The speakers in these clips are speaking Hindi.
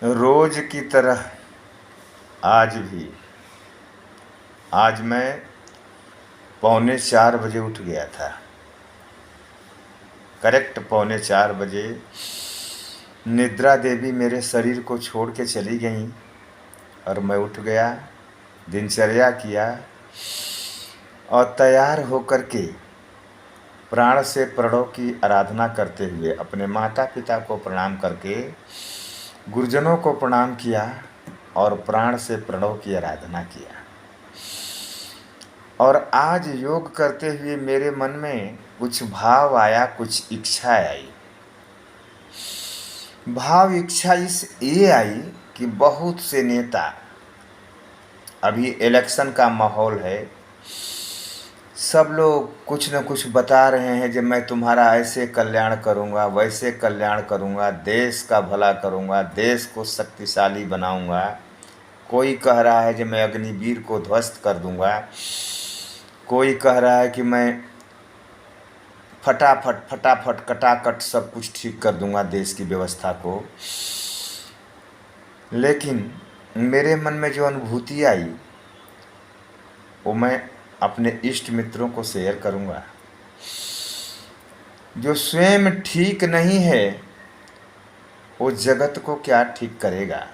रोज की तरह आज भी आज मैं 3:45 बजे उठ गया था। करेक्ट 3:45 बजे निद्रा देवी मेरे शरीर को छोड़ के चली गईं और मैं उठ गया, दिनचर्या किया और तैयार होकर के प्राण से प्रणव की आराधना करते हुए अपने माता पिता को प्रणाम करके गुरुजनों को प्रणाम किया और प्राण से प्रणव की आराधना किया। और आज योग करते हुए मेरे मन में कुछ भाव आया, कुछ इच्छा आई। भाव इच्छा ये आई कि बहुत से नेता, अभी इलेक्शन का माहौल है, सब लोग कुछ न कुछ बता रहे हैं कि मैं तुम्हारा ऐसे कल्याण करूंगा, वैसे कल्याण करूंगा, देश का भला करूंगा, देश को शक्तिशाली बनाऊंगा। कोई कह रहा है कि मैं अग्निवीर को ध्वस्त कर दूंगा, कोई कह रहा है कि मैं फटाफट कटाकट सब कुछ ठीक कर दूंगा देश की व्यवस्था को। लेकिन मेरे मन में जो अनुभूति आई वो मैं अपने इष्ट मित्रों को शेयर करूंगा। जो स्वयं ठीक नहीं है वो जगत को क्या ठीक करेगा,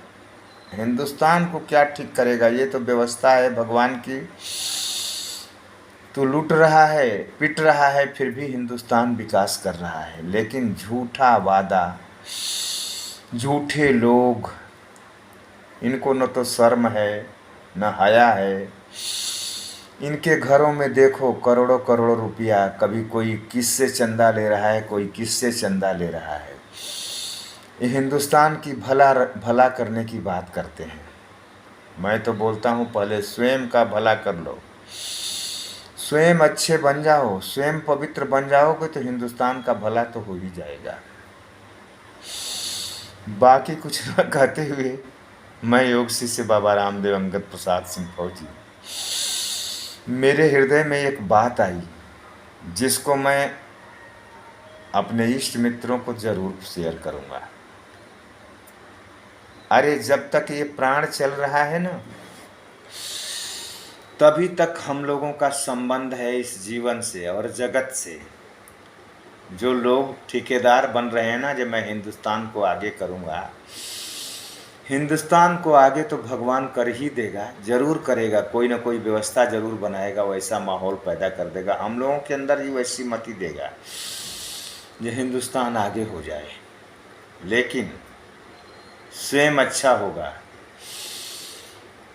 हिंदुस्तान को क्या ठीक करेगा। ये तो व्यवस्था है भगवान की, तो लूट रहा है, पिट रहा है, फिर भी हिंदुस्तान विकास कर रहा है। लेकिन झूठा वादा, झूठे लोग, इनको न तो शर्म है न हया है। इनके घरों में देखो करोड़ों करोड़ों रुपया, कभी कोई किससे चंदा ले रहा है, कोई किससे चंदा ले रहा है। ये हिंदुस्तान की भला करने की बात करते हैं। मैं तो बोलता हूँ पहले स्वयं का भला कर लो, स्वयं अच्छे बन जाओ, स्वयं पवित्र बन जाओगे तो हिंदुस्तान का भला तो हो ही जाएगा। बाकी कुछ न कहते हुए मैं योग शिष्य बाबा रामदेव अंगद प्रसाद सिंह फौजी, मेरे हृदय में एक बात आई जिसको मैं अपने इष्ट मित्रों को जरूर शेयर करूंगा। अरे जब तक ये प्राण चल रहा है ना, तभी तक हम लोगों का संबंध है इस जीवन से और जगत से। जो लोग ठेकेदार बन रहे हैं ना, जब मैं हिंदुस्तान को आगे करूंगा, हिंदुस्तान को आगे तो भगवान कर ही देगा, जरूर करेगा, कोई ना कोई व्यवस्था जरूर बनाएगा, वैसा माहौल पैदा कर देगा, हम लोगों के अंदर ही वैसी मति देगा जो हिंदुस्तान आगे हो जाए। लेकिन स्वयं अच्छा होगा,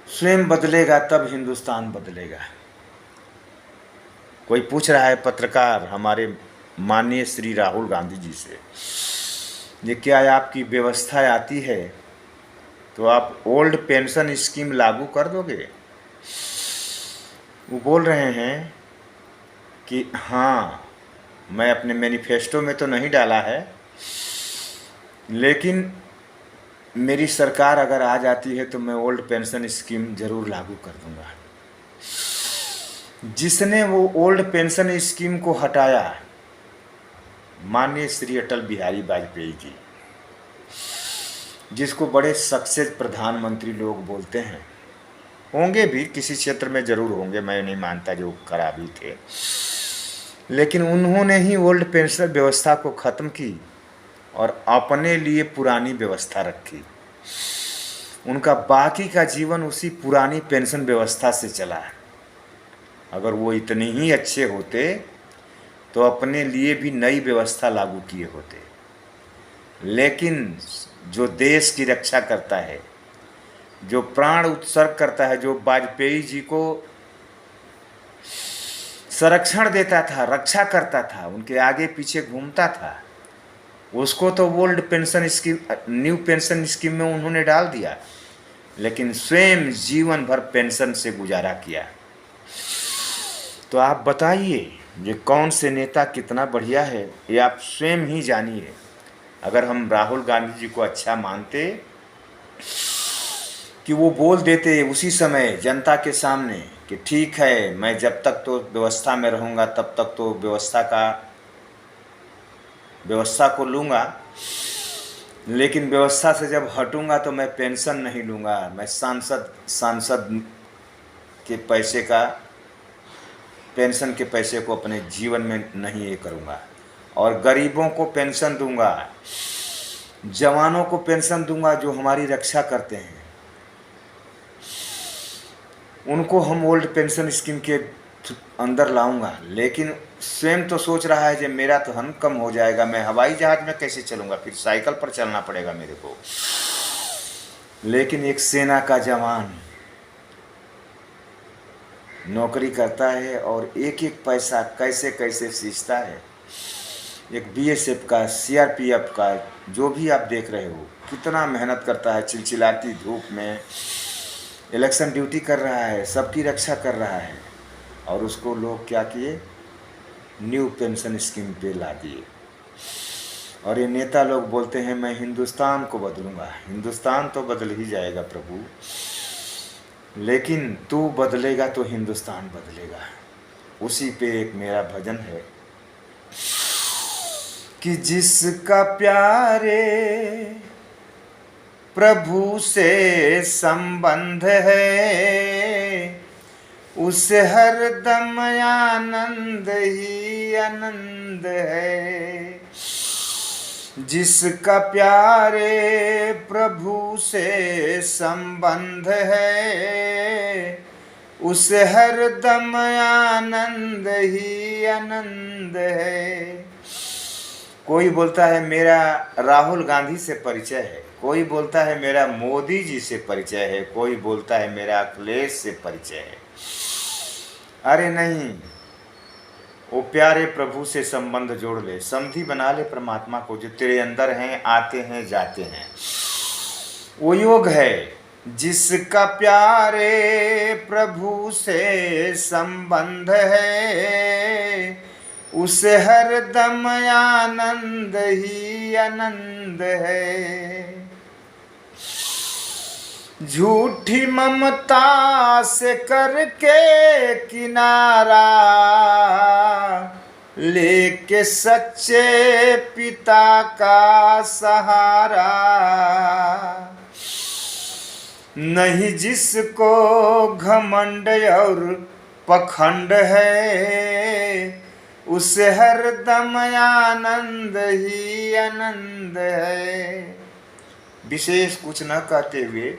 स्वयं बदलेगा तब हिंदुस्तान बदलेगा। कोई पूछ रहा है पत्रकार हमारे माननीय श्री राहुल गांधी जी से, ये क्या आपकी व्यवस्था आती है तो आप ओल्ड पेंशन स्कीम लागू कर दोगे। वो बोल रहे हैं कि हाँ, मैं अपने मैनिफेस्टो में तो नहीं डाला है, लेकिन मेरी सरकार अगर आ जाती है तो मैं ओल्ड पेंशन स्कीम जरूर लागू कर दूंगा। जिसने वो ओल्ड पेंशन स्कीम को हटाया, माननीय श्री अटल बिहारी वाजपेयी जी, जिसको बड़े सक्सेस प्रधानमंत्री लोग बोलते हैं, होंगे भी किसी क्षेत्र में जरूर होंगे, मैं नहीं मानता जो खराब ही थे, लेकिन उन्होंने ही ओल्ड पेंशन व्यवस्था को ख़त्म की और अपने लिए पुरानी व्यवस्था रखी। उनका बाकी का जीवन उसी पुरानी पेंशन व्यवस्था से चला। अगर वो इतने ही अच्छे होते तो अपने लिए भी नई व्यवस्था लागू किए होते। लेकिन जो देश की रक्षा करता है, जो प्राण उत्सर्ग करता है, जो वाजपेयी जी को संरक्षण देता था, रक्षा करता था, उनके आगे पीछे घूमता था, उसको तो old pension scheme, new pension scheme में उन्होंने डाल दिया, लेकिन स्वयं जीवन भर पेंशन से गुजारा किया। तो आप बताइए ये कौन से नेता कितना बढ़िया है, ये आप स्वयं ही जानिए। अगर हम राहुल गांधी जी को अच्छा मानते कि वो बोल देते उसी समय जनता के सामने कि ठीक है, मैं जब तक तो व्यवस्था में रहूँगा तब तक तो व्यवस्था को लूँगा, लेकिन व्यवस्था से जब हटूंगा तो मैं पेंशन नहीं लूँगा, मैं सांसद के पैसे का, पेंशन के पैसे को अपने जीवन में नहीं ये करूँगा। और गरीबों को पेंशन दूंगा, जवानों को पेंशन दूंगा जो हमारी रक्षा करते हैं, उनको हम ओल्ड पेंशन स्कीम के अंदर लाऊंगा। लेकिन स्वयं तो सोच रहा है कि मेरा तो धन कम हो जाएगा, मैं हवाई जहाज में कैसे चलूँगा, फिर साइकिल पर चलना पड़ेगा मेरे को। लेकिन एक सेना का जवान नौकरी करता है और एक एक पैसा कैसे कैसे सींचता है। एक बीएसएफ का, सीआरपीएफ का, जो भी आप देख रहे हो, कितना मेहनत करता है, चिलचिलाती धूप में इलेक्शन ड्यूटी कर रहा है, सबकी रक्षा कर रहा है। और उसको लोग क्या किए, न्यू पेंशन स्कीम पे ला दिए। और ये नेता लोग बोलते हैं मैं हिंदुस्तान को बदलूंगा। हिंदुस्तान तो बदल ही जाएगा प्रभु, लेकिन तू बदलेगा तो हिंदुस्तान बदलेगा। उसी पे एक मेरा भजन है कि जिसका प्यारे प्रभु से संबंध है, उसे हरदम आनंद ही आनंद है। जिसका प्यारे प्रभु से संबंध है, उसे हरदम आनंद ही आनंद है। कोई बोलता है मेरा राहुल गांधी से परिचय है, कोई बोलता है मेरा मोदी जी से परिचय है, कोई बोलता है मेरा अखिलेश से परिचय है। अरे नहीं, वो प्यारे प्रभु से संबंध जोड़ ले, समधी बना ले परमात्मा को, जो तेरे अंदर हैं, आते हैं जाते हैं। वो योग है जिसका प्यारे प्रभु से संबंध है, उसे हरदम आनंद ही आनंद है। झूठी ममता से करके किनारा, लेके सच्चे पिता का सहारा। नहीं जिसको घमंड और पखंड है, उसे हरदम आनंद ही आनंद है। विशेष कुछ न कहते हुए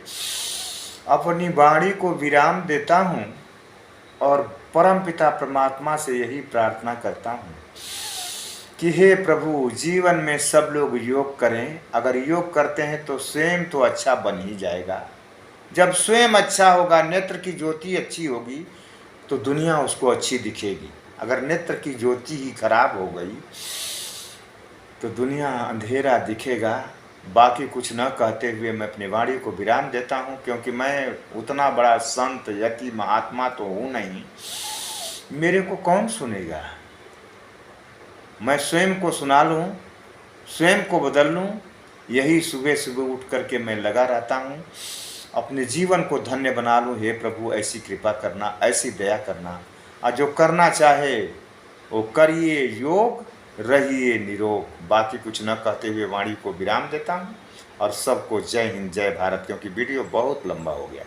अपनी वाणी को विराम देता हूँ और परमपिता परमात्मा से यही प्रार्थना करता हूँ कि हे प्रभु, जीवन में सब लोग योग करें। अगर योग करते हैं तो स्वयं तो अच्छा बन ही जाएगा। जब स्वयं अच्छा होगा, नेत्र की ज्योति अच्छी होगी तो दुनिया उसको अच्छी दिखेगी। अगर नेत्र की ज्योति ही खराब हो गई तो दुनिया अंधेरा दिखेगा। बाकी कुछ न कहते हुए मैं अपनी वाणी को विराम देता हूँ, क्योंकि मैं उतना बड़ा संत यति महात्मा तो हूँ नहीं, मेरे को कौन सुनेगा। मैं स्वयं को सुना लूँ, स्वयं को बदल लूँ, यही सुबह सुबह उठ करके मैं लगा रहता हूँ। अपने जीवन को धन्य बना लूँ। हे प्रभु, ऐसी कृपा करना, ऐसी दया करना। और जो करना चाहे वो करिए, योग रहिए निरोग। बाकी कुछ न कहते हुए वाणी को विराम देता हूँ और सबको जय हिंद, जय भारत, क्योंकि वीडियो बहुत लंबा हो गया।